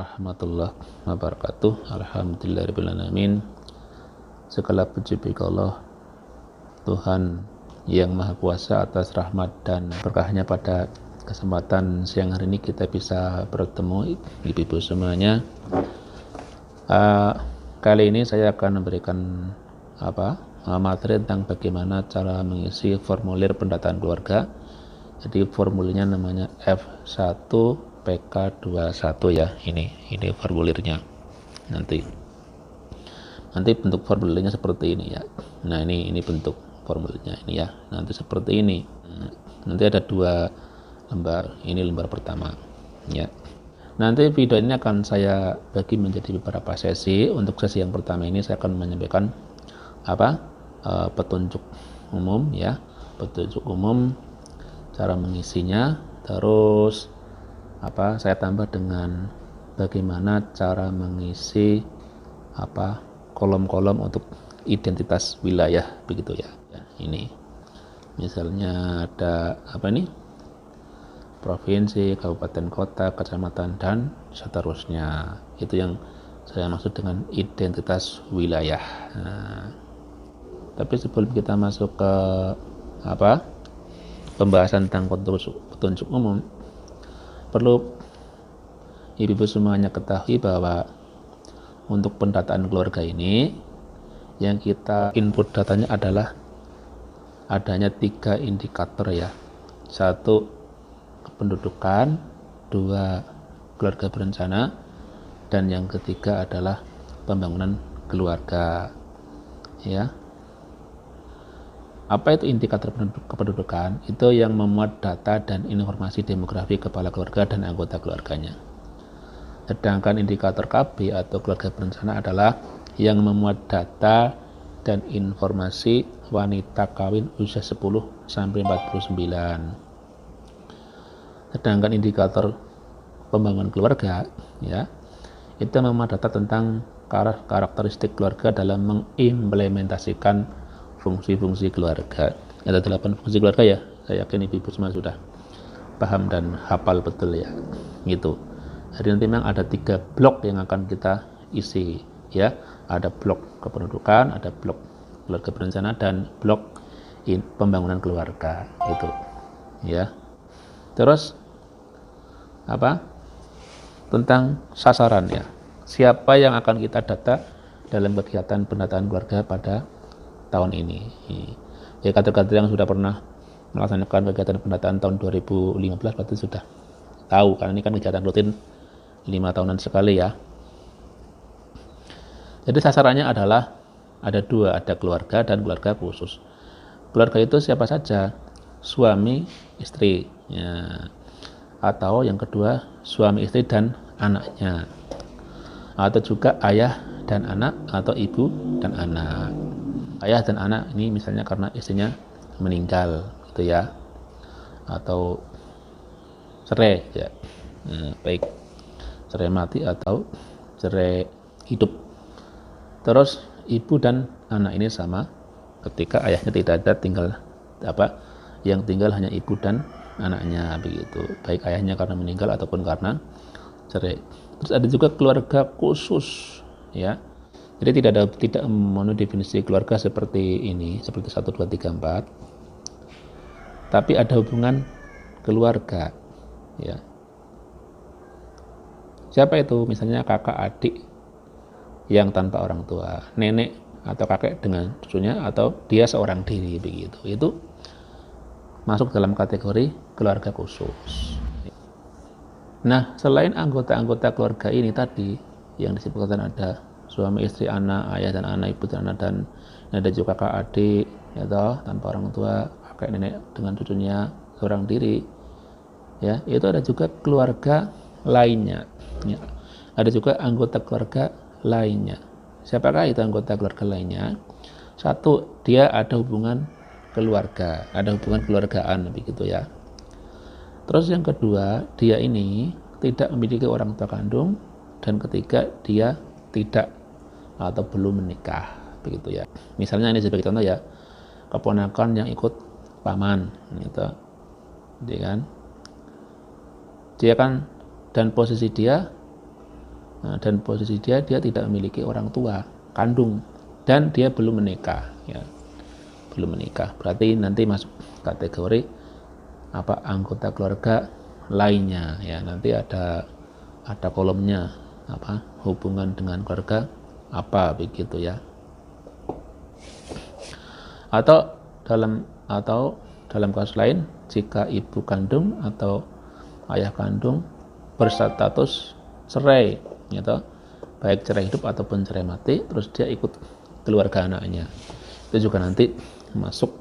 warahmatullahi wabarakatuh. Alhamdulillahirrahmanirrahim. Segala puji bagi Allah, Tuhan yang Maha Kuasa, atas rahmat dan berkahnya pada kesempatan siang hari ini kita bisa bertemu ibu-ibu semuanya. Kali ini saya akan memberikan materi tentang bagaimana cara mengisi formulir pendataan keluarga. Jadi formulirnya namanya F1 PK21 ya. Ini formulirnya. Nanti bentuk formulirnya seperti ini ya. Nah, ini bentuk formulirnya ini ya. Nanti seperti ini. Nanti ada 2 lembar. Ini lembar pertama ya. Nanti video ini akan saya bagi menjadi beberapa sesi. Untuk sesi yang pertama ini saya akan menyampaikan petunjuk umum ya. Petunjuk umum cara mengisinya. Terus saya tambah dengan bagaimana cara mengisi kolom-kolom untuk identitas wilayah begitu ya. Ini misalnya ada provinsi, kabupaten, kota, kecamatan, dan seterusnya. Itu yang saya maksud dengan identitas wilayah. Tapi sebelum kita masuk ke pembahasan tentang petunjuk umum, perlu ibu-ibu semuanya ketahui bahwa untuk pendataan keluarga ini yang kita input datanya adalah adanya 3 indikator ya. 1 kependudukan, 2 keluarga berencana, dan yang ketiga adalah pembangunan keluarga ya. Apa itu indikator kependudukan? Itu yang memuat data dan informasi demografi kepala keluarga dan anggota keluarganya. Sedangkan indikator KB atau keluarga berencana adalah yang memuat data dan informasi wanita kawin usia 10 sampai 49. Sedangkan indikator pembangunan keluarga ya, itu memuat data tentang karakteristik keluarga dalam mengimplementasikan fungsi-fungsi keluarga. Ada 8 fungsi keluarga ya. Saya yakin ibu-ibu semua sudah paham dan hafal betul ya. Gitu. Jadi nanti memang ada 3 blok yang akan kita isi ya. Ada blok kependudukan, ada blok keluarga berencana, dan blok pembangunan keluarga itu ya. Terus tentang sasaran ya. Siapa yang akan kita data dalam kegiatan pendataan keluarga pada tahun ini. Ya, kader-kader yang sudah pernah melaksanakan kegiatan pendataan tahun 2015 berarti sudah tahu, karena ini kan kegiatan rutin 5 tahunan sekali ya. Jadi sasarannya adalah ada 2, ada keluarga dan keluarga khusus. Keluarga itu siapa saja? Suami, istri ya. Atau yang kedua, suami, istri, dan anaknya. Atau juga ayah dan anak, atau ibu dan anak. Ayah dan anak ini misalnya karena istrinya meninggal gitu ya, atau cerai ya. Baik cerai mati atau cerai hidup. Terus ibu dan anak ini sama, ketika ayahnya tidak ada, tinggal yang tinggal hanya ibu dan anaknya begitu, baik ayahnya karena meninggal ataupun karena cerai. Terus ada juga keluarga khusus ya. Jadi tidak memenuhi definisi keluarga seperti ini, seperti 1, 2, 3, 4. Tapi ada hubungan keluarga ya. Siapa itu? Misalnya kakak adik yang tanpa orang tua, nenek atau kakek dengan cucunya, atau dia seorang diri begitu. Itu masuk dalam kategori keluarga khusus. Nah, selain anggota-anggota keluarga ini tadi yang disebutkan, ada suami, istri, anak, ayah dan anak, ibu dan anak, dan ada juga kakak adik ya toh, tanpa orang tua, kakek nenek dengan cucunya seorang diri ya. Itu ada juga keluarga lainnya ya. Ada juga anggota keluarga lainnya. Siapakah itu anggota keluarga lainnya? 1, dia ada hubungan keluarga, ada hubungan keluargaan begitu ya. Terus yang kedua, dia ini tidak memiliki orang tua kandung, dan ketiga, dia tidak atau belum menikah begitu ya. Misalnya ini sebagai contoh ya, keponakan yang ikut paman gitu, dia kan dan posisi dia dan posisi dia tidak memiliki orang tua kandung dan dia belum menikah, ya, belum menikah. Berarti nanti masuk kategori anggota keluarga lainnya, ya. Nanti ada kolomnya hubungan dengan keluarga begitu, ya. Atau dalam kasus lain, jika ibu kandung atau ayah kandung berstatus cerai, gitu, baik cerai hidup ataupun cerai mati, terus dia ikut keluarga anaknya, itu juga nanti masuk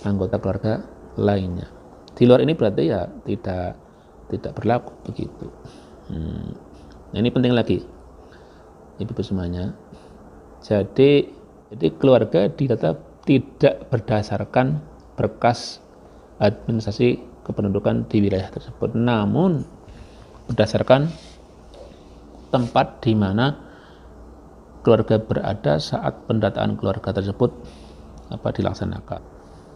anggota keluarga lainnya. Di luar ini berarti ya tidak berlaku begitu. Nah, ini penting lagi, ibu semuanya. Jadi keluarga didata tidak berdasarkan berkas administrasi kependudukan di wilayah tersebut, namun berdasarkan tempat di mana keluarga berada saat pendataan keluarga tersebut dilaksanakan.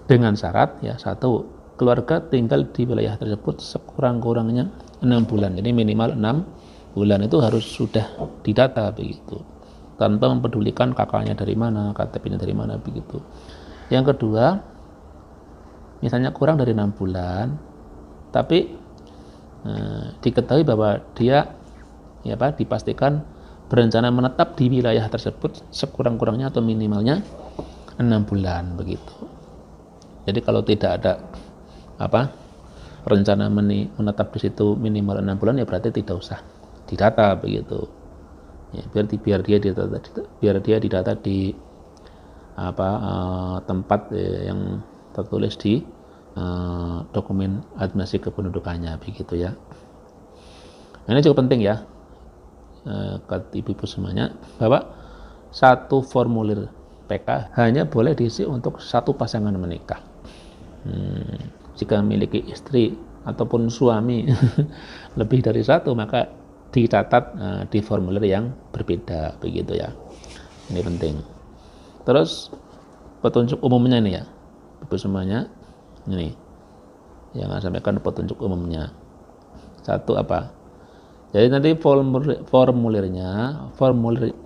Dengan syarat, ya, satu, keluarga tinggal di wilayah tersebut sekurang-kurangnya 6 bulan. Jadi minimal 6 bulan itu harus sudah didata begitu, tanpa mempedulikan kakaknya dari mana, KTP-nya dari mana begitu. Yang kedua, misalnya kurang dari 6 bulan, tapi diketahui bahwa dia dipastikan berencana menetap di wilayah tersebut sekurang-kurangnya atau minimalnya 6 bulan begitu. Jadi kalau tidak ada rencana menetap di situ minimal 6 bulan, ya berarti tidak usah didata begitu. Ya, biar dia didata di tempat yang tertulis di dokumen administrasi kependudukannya begitu, ya. Ini cukup penting, ya, ibu-ibu semuanya, bahwa satu formulir PK hanya boleh diisi untuk satu pasangan menikah. Jika memiliki istri ataupun suami lebih dari satu, maka dicatat di formulir yang berbeda begitu, ya. Ini penting. Terus petunjuk umumnya ini, ya, ibu semuanya, ini yang saya sampaikan petunjuk umumnya. Satu jadi nanti formulir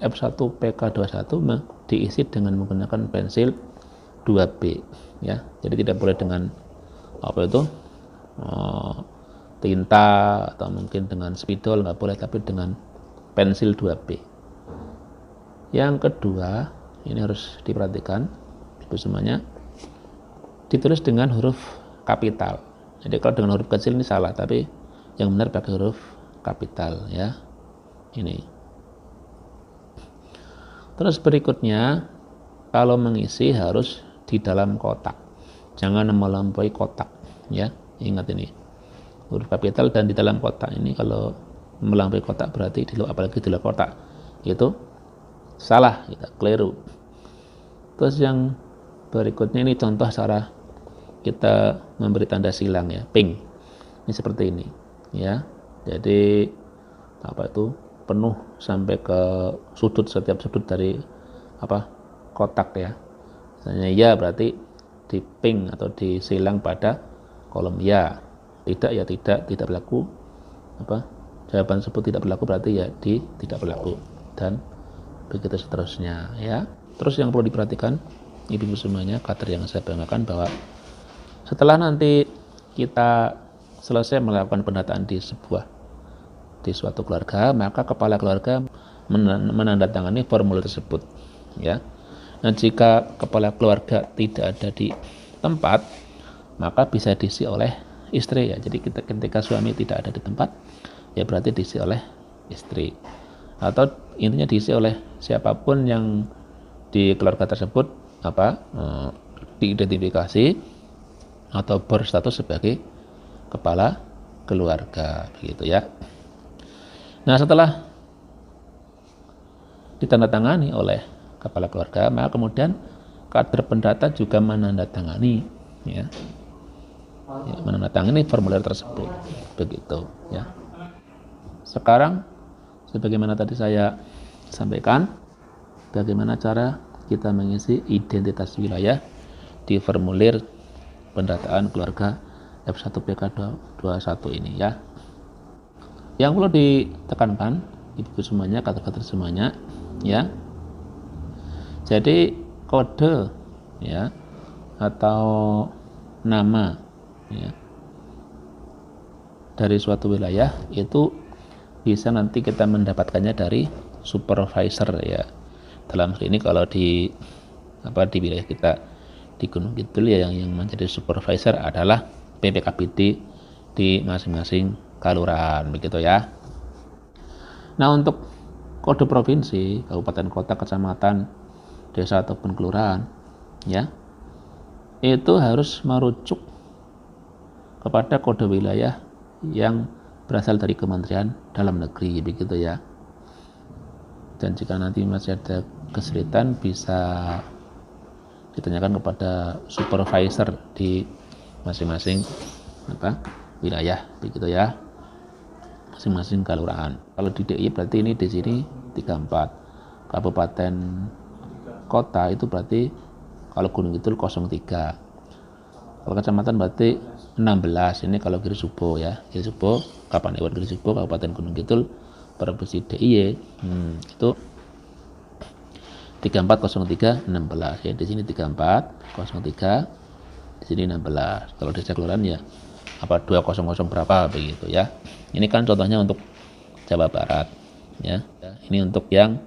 F1 PK21 diisi dengan menggunakan pensil 2B, ya. Jadi tidak boleh dengan tinta atau mungkin dengan spidol, nggak boleh, tapi dengan pensil 2B. Yang kedua, ini harus diperhatikan ibu semuanya, ditulis dengan huruf kapital. Jadi kalau dengan huruf kecil ini salah, tapi yang benar pakai huruf kapital, ya. Ini. Terus berikutnya, kalau mengisi harus di dalam kotak, jangan melampaui kotak, ya. Ingat ini, huruf kapital dan di dalam kotak. Ini kalau melampaui kotak berarti apalagi di luar kotak, itu salah, keliru. Terus yang berikutnya ini contoh cara kita memberi tanda silang, ya, ping. Ini seperti ini, ya. Jadi penuh sampai ke setiap sudut dari kotak, ya. Misalnya ya, berarti di ping atau disilang pada kolom ya. Tidak, ya tidak berlaku. Jawaban tersebut tidak berlaku, berarti ya tidak berlaku, dan begitu seterusnya, ya. Terus yang perlu diperhatikan ibu-ibu semuanya, kader yang saya banggakan, bahwa setelah nanti kita selesai melakukan pendataan di suatu keluarga, maka kepala keluarga menandatangani formulir tersebut, ya. Nah, jika kepala keluarga tidak ada di tempat, maka bisa diisi oleh istri, ya. Jadi ketika suami tidak ada di tempat, ya berarti diisi oleh istri, atau intinya diisi oleh siapapun yang di keluarga tersebut diidentifikasi atau berstatus sebagai kepala keluarga begitu, ya. Nah, setelah ditandatangani oleh kepala keluarga, maka kemudian kader pendata juga menandatangani, ya, menandatangani formulir tersebut begitu, ya. Sekarang sebagaimana tadi saya sampaikan, bagaimana cara kita mengisi identitas wilayah di formulir pendataan keluarga F1 PK21 ini, ya. Yang perlu ditekankan ibu semuanya, kader-kader semuanya, ya. Jadi kode, ya, atau nama, ya, dari suatu wilayah itu bisa nanti kita mendapatkannya dari supervisor, ya. Dalam hal ini kalau di wilayah kita di Gunung Kidul, ya, yang menjadi supervisor adalah PPKPD di masing-masing kelurahan, begitu ya. Nah, untuk kode provinsi, kabupaten, kota, kecamatan, desa ataupun kelurahan, ya, itu harus merujuk kepada kode wilayah yang berasal dari Kementerian Dalam Negeri, begitu ya. Dan jika nanti masih ada kesulitan, bisa ditanyakan kepada supervisor di masing-masing wilayah, begitu ya, masing-masing kelurahan. Kalau di DIY berarti ini di sini 34, kabupaten kota itu berarti kalau Gunung Kidul 03, kalau kecamatan berarti 16. Ini kalau Giri Subo, ya, Giri Subo, Kapanewon Giri Subo, Kabupaten Gunung Kidul, provinsi DIY, itu 3403 16, ya. Di sini 3403, di sini 16. Kalau desa kelurahan ya 200 berapa, begitu ya. Ini kan contohnya untuk Jawa Barat, ya. Ini untuk yang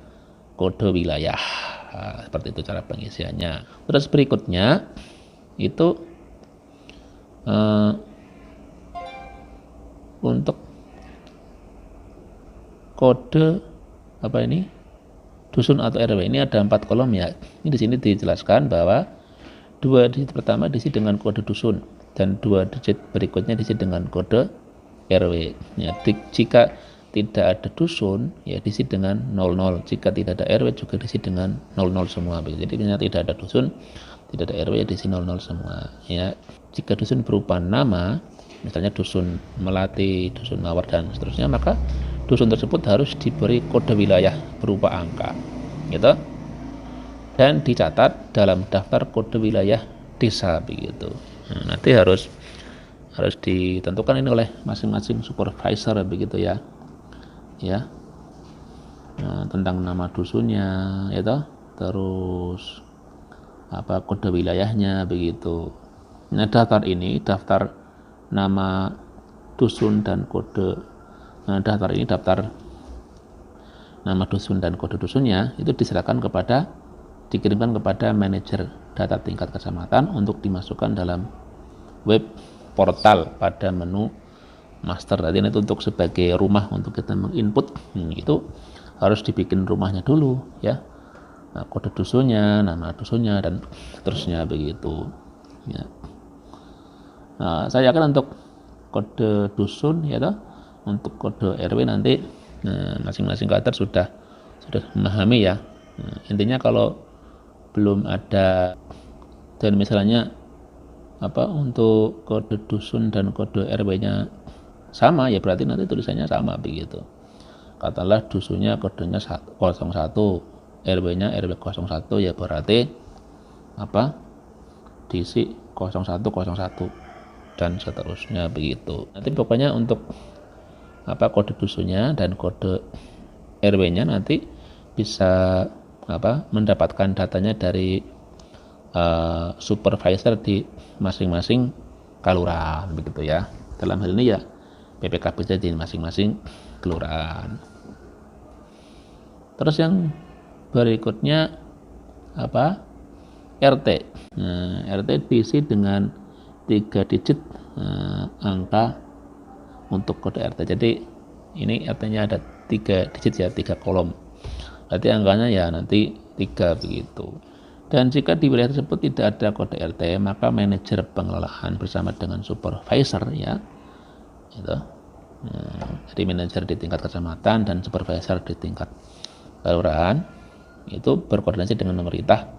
kode wilayah. Nah, seperti itu cara pengisiannya. Terus berikutnya itu untuk kode dusun atau RW, ini ada 4 kolom, ya. Ini di sini dijelaskan bahwa 2 digit pertama diisi dengan kode dusun dan 2 digit berikutnya diisi dengan kode RW. Ya, jika tidak ada dusun, ya diisi dengan 00. Jika tidak ada RW juga diisi dengan 00 semua. Jadi jika tidak ada dusun, tidak ada RW, ya diisi 00 semua, ya. Jika dusun berupa nama, misalnya dusun Melati, dusun Mawar dan seterusnya, maka dusun tersebut harus diberi kode wilayah berupa angka, gitu, dan dicatat dalam daftar kode wilayah desa, begitu. Nah, nanti harus ditentukan ini oleh masing-masing supervisor, begitu ya, ya. Nah, tentang nama dusunnya, itu terus kode wilayahnya, begitu. Nah, daftar ini, daftar nama dusun dan kode, daftar nama dusun dan kode dusunnya itu dikirimkan kepada manajer data tingkat kecamatan untuk dimasukkan dalam web portal pada menu master. Tadi itu untuk sebagai rumah untuk kita menginput, itu harus dibikin rumahnya dulu, ya. Nah, kode dusunnya, nama dusunnya dan seterusnya, begitu, ya. Nah, saya yakin untuk kode dusun, ya toh, untuk kode RW nanti masing-masing kader sudah memahami, ya. Nah, intinya kalau belum ada, dan misalnya untuk kode dusun dan kode RW-nya sama, ya berarti nanti tulisannya sama, begitu. Katakanlah dusunnya kodenya 01, RW-nya RW 01, ya berarti diisi 0101 dan seterusnya, begitu. Nanti pokoknya untuk kode dusunnya dan kode RW-nya nanti bisa mendapatkan datanya dari supervisor di masing-masing kelurahan, begitu ya. Dalam hal ini ya PPKPD di masing-masing kelurahan. Terus yang berikutnya RT. Nah, RT diisi dengan 3 digit angka untuk kode RT. Jadi ini RT-nya ada 3 digit, ya, 3 kolom. Berarti angkanya ya nanti 3, begitu. Dan jika di wilayah tersebut tidak ada kode RT, maka manajer pengelolaan bersama dengan supervisor, ya, itu. Jadi manajer di tingkat kecamatan dan supervisor di tingkat kelurahan itu berkoordinasi dengan pemerintah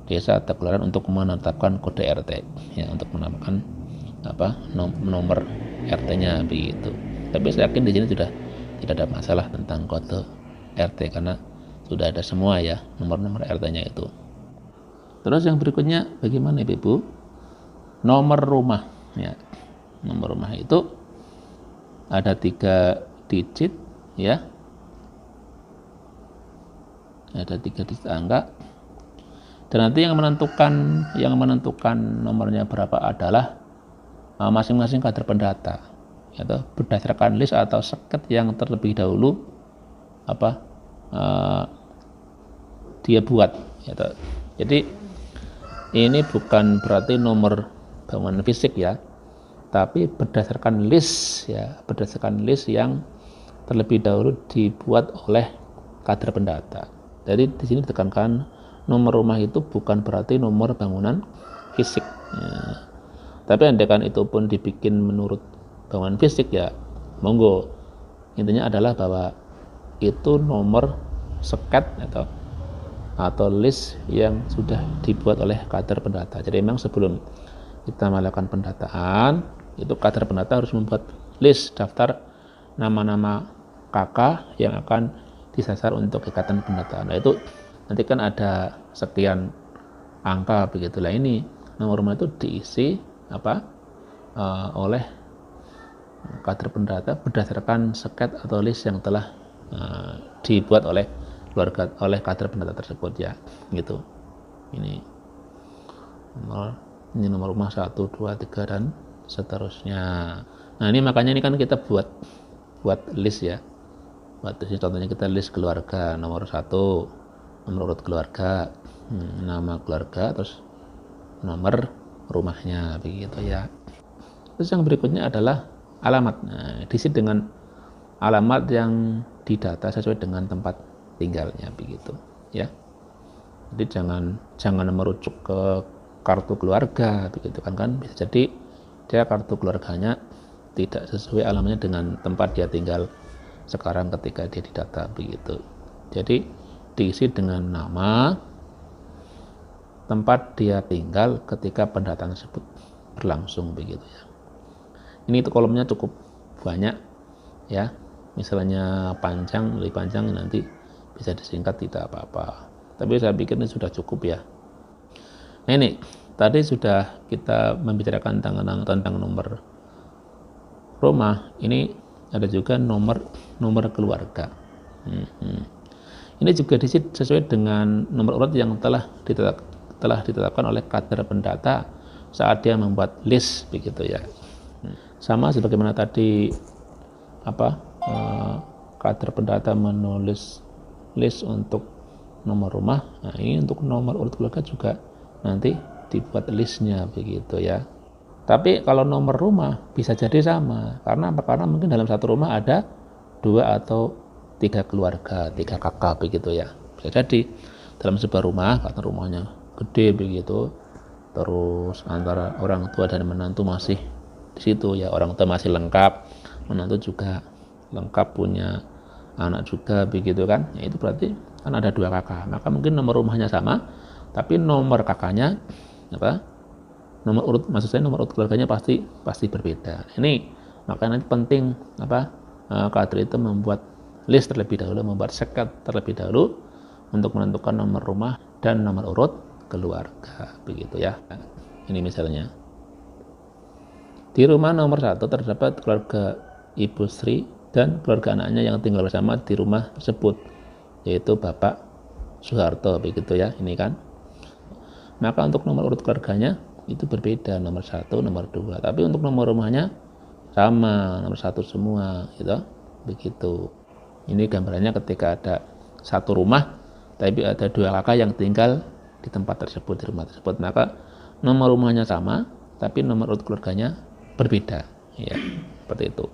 desa atau kelurahan untuk menetapkan kode RT, ya, untuk menambahkan nomor RT-nya, begitu. Tapi saya yakin di sini sudah tidak ada masalah tentang kode RT karena sudah ada semua, ya, nomor-nomor RT-nya itu. Terus yang berikutnya bagaimana, Ibu? Nomor rumah, ya. Nomor rumah itu ada 3 digit, ya. ada 3 digit angka, dan nanti yang menentukan nomornya berapa adalah masing-masing kader pendata, yaitu berdasarkan list atau seket yang terlebih dahulu dia buat, yaitu. Jadi ini bukan berarti nomor bangunan fisik ya, tapi berdasarkan list yang terlebih dahulu dibuat oleh kader pendata. Jadi di sini ditekankan nomor rumah itu bukan berarti nomor bangunan fisik ya. Tapi andaikan itu pun dibikin menurut bangunan fisik ya monggo, intinya adalah bahwa itu nomor seket atau list yang sudah dibuat oleh kader pendata. Jadi memang sebelum kita melakukan pendataan, itu kader pendata harus membuat list daftar nama-nama kakak yang akan disasar untuk kegiatan pendataan. Nah itu nanti kan ada sekian angka begitulah, ini nomor rumah itu diisi oleh kader pendata berdasarkan seket atau list yang telah dibuat oleh kader pendata tersebut ya, gitu. Ini nomor rumah 1, 2, 3 dan seterusnya. Nah ini makanya ini kan kita buat list ya. Contohnya kita list keluarga, nomor 1 nomor urut keluarga, nama keluarga, terus nomor rumahnya begitu ya. Terus yang berikutnya adalah alamat. Nah, diisi dengan alamat yang didata sesuai dengan tempat tinggalnya begitu ya. Jadi jangan merujuk ke kartu keluarga begitu kan bisa jadi dia kartu keluarganya tidak sesuai alamatnya dengan tempat dia tinggal sekarang ketika dia didata begitu. Jadi diisi dengan nama, tempat dia tinggal ketika pendataan tersebut berlangsung begitu ya. Ini itu kolomnya cukup banyak ya, misalnya lebih panjang nanti bisa disingkat tidak apa-apa, tapi saya pikir ini sudah cukup ya. Nah ini tadi sudah kita membicarakan tentang nomor rumah, ini ada juga nomor keluarga. Ini juga sesuai dengan nomor urut yang telah ditetapkan oleh kader pendata saat dia membuat list begitu ya. Sama sebagaimana tadi kader pendata menulis list untuk nomor rumah. Nah ini untuk nomor urut keluarga juga nanti dibuat listnya begitu ya. Tapi kalau nomor rumah bisa jadi sama, karena mungkin dalam satu rumah ada 2 atau 3 keluarga, 3 kakak begitu ya. Bisa jadi dalam sebuah rumah, karena rumahnya gede begitu, terus antara orang tua dan menantu masih di situ ya, orang tua masih lengkap, menantu juga lengkap, punya anak juga begitu kan. Ya itu berarti kan ada 2 kakak, maka mungkin nomor rumahnya sama, tapi nomor kakaknya nomor urut keluarganya pasti berbeda. Ini makanya nanti penting kader itu membuat list terlebih dahulu, membuat seket terlebih dahulu untuk menentukan nomor rumah dan nomor urut keluarga begitu ya. Ini misalnya di rumah nomor 1 terdapat keluarga Ibu Sri dan keluarga anaknya yang tinggal bersama di rumah tersebut, yaitu Bapak Soeharto begitu ya. Ini kan, maka untuk nomor urut keluarganya itu berbeda, nomor 1, nomor 2, tapi untuk nomor rumahnya sama, nomor 1 semua gitu begitu. Ini gambarannya ketika ada satu rumah tapi ada 2 kakak yang tinggal di tempat tersebut, di rumah tersebut, maka nomor rumahnya sama tapi nomor urut keluarganya berbeda ya, seperti itu.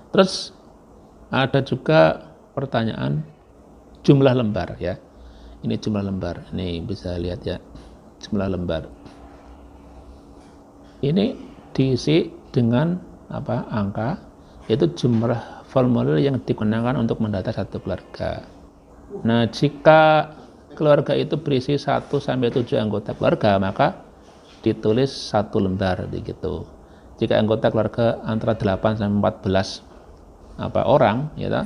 Terus ada juga pertanyaan jumlah lembar ya. Ini jumlah lembar, ini bisa lihat ya, jumlah lembar ini diisi dengan angka, yaitu jumlah formulir yang digunakan untuk mendata satu keluarga. Nah, jika keluarga itu berisi 1 sampai 7 anggota keluarga, maka ditulis 1 lembar begitu. Jika anggota keluarga antara 8 sampai 14 orang ya,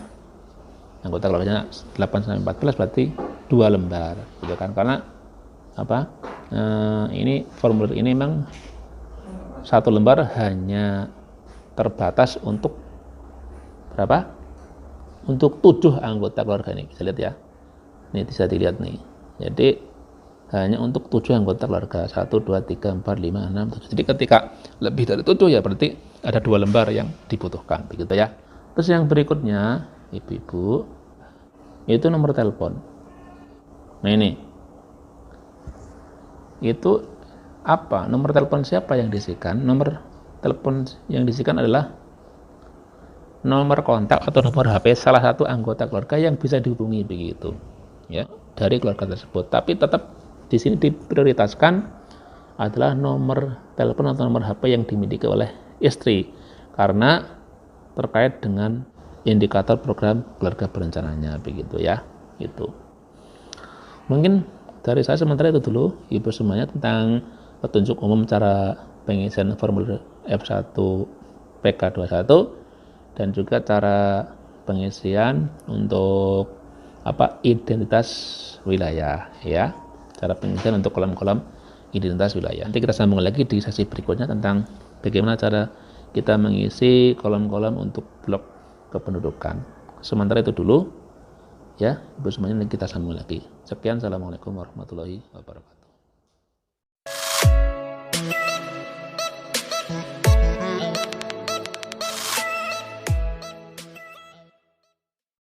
anggota keluarganya 8 sampai 14 berarti 2 lembar gitu kan, karena ini formulir ini memang 1 lembar hanya terbatas untuk berapa? Untuk 7 anggota keluarga ini, bisa lihat ya. Ini bisa dilihat nih. Jadi hanya untuk 7 anggota keluarga, 1, 2, 3, 4, 5, 6, 7. Jadi ketika lebih dari 7 ya berarti ada 2 lembar yang dibutuhkan, begitu ya. Terus yang berikutnya, ibu-ibu, itu nomor telepon. Nah ini, itu apa? Nomor telepon siapa yang diisikan? Nomor telepon yang diisikan adalah nomor kontak atau nomor HP salah satu anggota keluarga yang bisa dihubungi, begitu ya, dari keluarga tersebut. Tapi tetap di sini diprioritaskan adalah nomor telepon atau nomor HP yang dimiliki oleh istri karena terkait dengan indikator program keluarga berencananya, begitu ya. Itu mungkin dari saya sementara itu dulu ibu semuanya tentang petunjuk umum cara pengisian formulir F1 PK21 dan juga cara pengisian untuk identitas wilayah ya, cara pengisian untuk kolom-kolom identitas wilayah. Nanti kita sambung lagi di sesi berikutnya tentang bagaimana cara kita mengisi kolom-kolom untuk blok kependudukan. Sementara itu dulu ya, ibu semuanya, kita sambung lagi. Sekian, assalamualaikum warahmatullahi wabarakatuh.